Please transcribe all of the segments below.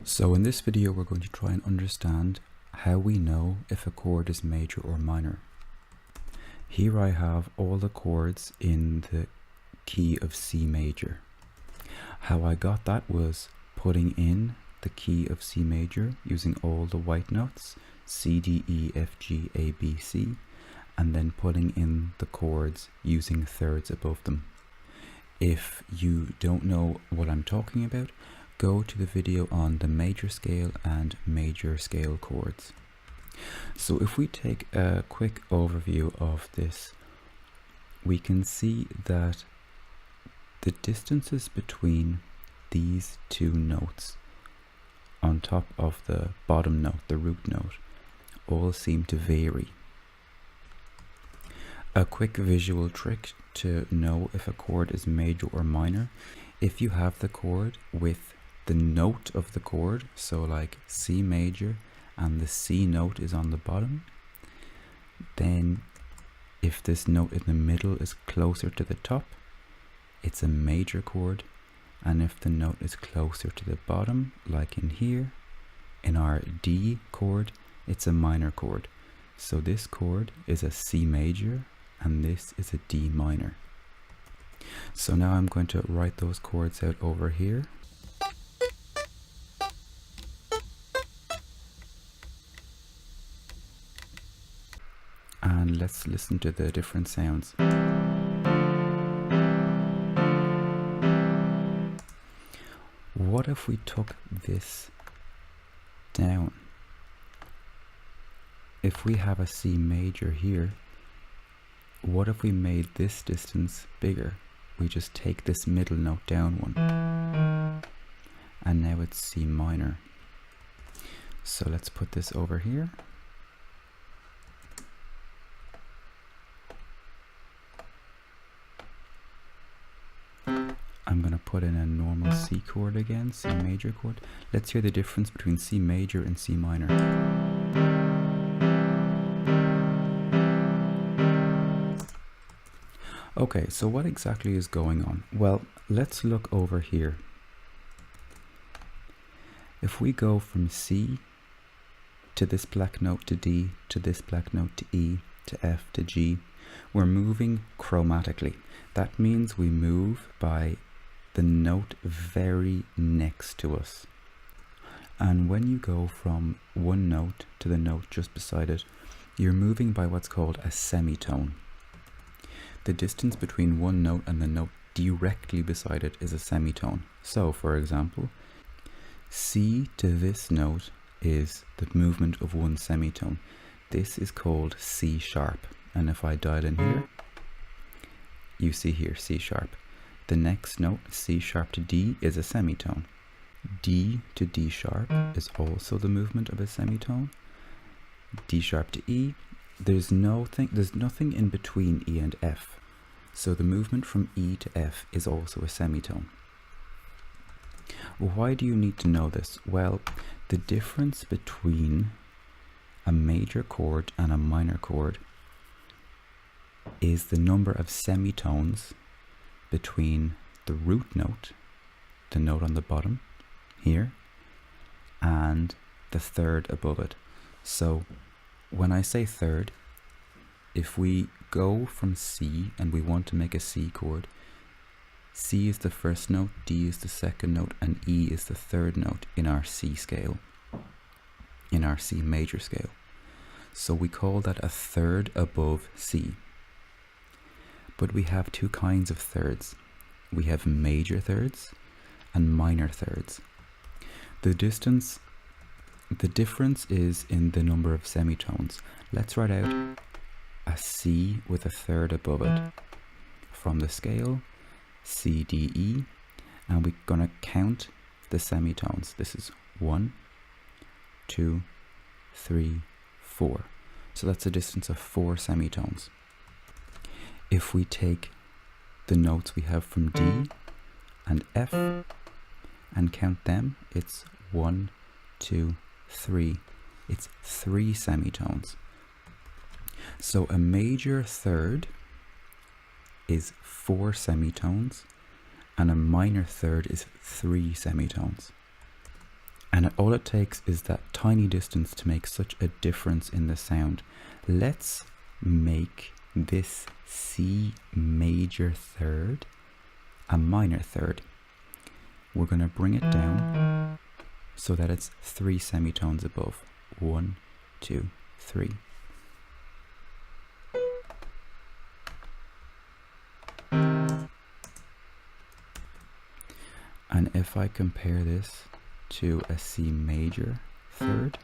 So in this video we're going to try and understand how we know if a chord is major or minor. Here I have all the chords in the key of C major. How I got that was putting in the key of C major using all the white notes, C, D, E, F, G, A, B, C, and then putting in the chords using thirds above them. If you don't know what I'm talking about, go to the video on the major scale and major scale chords. So if we take a quick overview of this, we can see that the distances between these two notes on top of the bottom note, the root note, all seem to vary. A quick visual trick to know if a chord is major or minor: if you have the chord with the note of the chord, so like C major, and the C note is on the bottom, then if this note in the middle is closer to the top, it's a major chord, and if the note is closer to the bottom, like in here, in our D chord, it's a minor chord. So this chord is a C major, and this is a D minor. So now I'm going to write those chords out over here. And let's listen to the different sounds. What if we took this down? If we have a C major here, what if we made this distance bigger? We just take this middle note down one, and now it's C minor. So let's put this over here. I'm going to put in a normal C chord again, C major chord. Let's hear the difference between C major and C minor. Okay, so what exactly is going on? Well, let's look over here. If we go from C to this black note to D, to this black note to E, to F, to G, we're moving chromatically. That means we move by the note very next to us. And when you go from one note to the note just beside it, you're moving by what's called a semitone. The distance between one note and the note directly beside it is a semitone. So, for example, C to this note is the movement of one semitone. This is called C sharp. And if I dial in here, you see here C sharp. The next note, C sharp to D, is a semitone. D to D sharp is also the movement of a semitone. D sharp to E, there's nothing in between E and F. So the movement from E to F is also a semitone. Why do you need to know this? Well, the difference between a major chord and a minor chord is the number of semitones between the root note, the note on the bottom here, and the third above it. So when I say third, if we go from C and we want to make a C chord, C is the first note, D is the second note, and E is the third note in our C scale, in our C major scale. So we call that a third above C. But we have two kinds of thirds. We have major thirds and minor thirds. The difference is in the number of semitones. Let's write out a C with a third above it from the scale C, D, E, and we're going to count the semitones. This is 1, 2, 3, 4. So that's a distance of 4 semitones. If we take the notes we have from D and F and count them, it's 1, 2, 3. It's 3 semitones. So a major third is 4 semitones, and a minor third is 3 semitones. And all it takes is that tiny distance to make such a difference in the sound. Let's make this C major third a minor third. We're going to bring it down so that it's 3 semitones above. 1, 2, 3. And if I compare this to a C major third,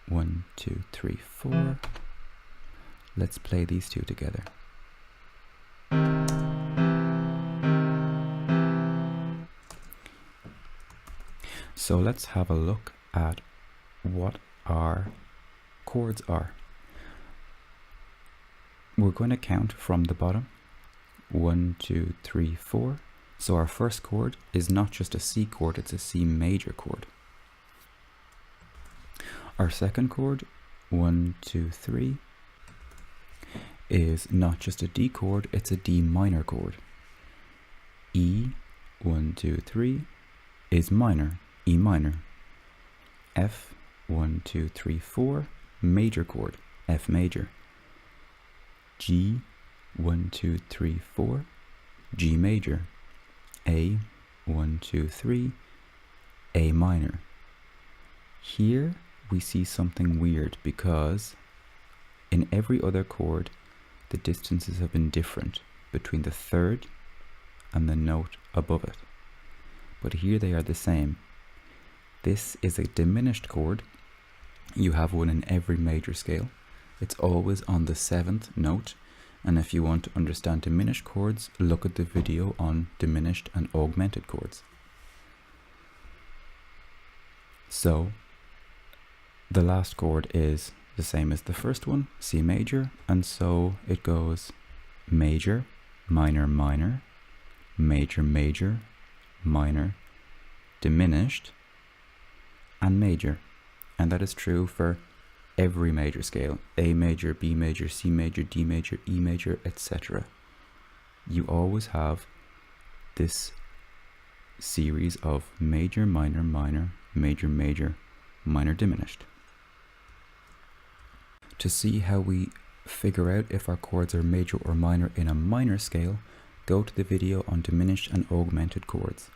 1, 2, 3, 4. Let's play these two together. So let's have a look at what our chords are. We're going to count from the bottom. 1, 2, 3, 4. So our first chord is not just a C chord, it's a C major chord. Our second chord, 1, 2, 3, is not just a D chord, it's a D minor chord. E, 1, 2, 3, is minor, E minor. F, 1, 2, 3, 4, major chord, F major. G, 1, 2, 3, 4, G major. A, 1, 2, 3, A minor. Here we see something weird because in every other chord the distances have been different between the third and the note above it. But here they are the same. This is a diminished chord. You have one in every major scale. It's always on the 7th note. And if you want to understand diminished chords, look at the video on diminished and augmented chords. So, the last chord is the same as the first one, C major, and so it goes major, minor, minor, major, major, minor, diminished, and major. And that is true for every major scale, A major, B major, C major, D major, E major, etc. You always have this series of major, minor, minor, major, major, minor, diminished. To see how we figure out if our chords are major or minor in a minor scale, go to the video on diminished and augmented chords.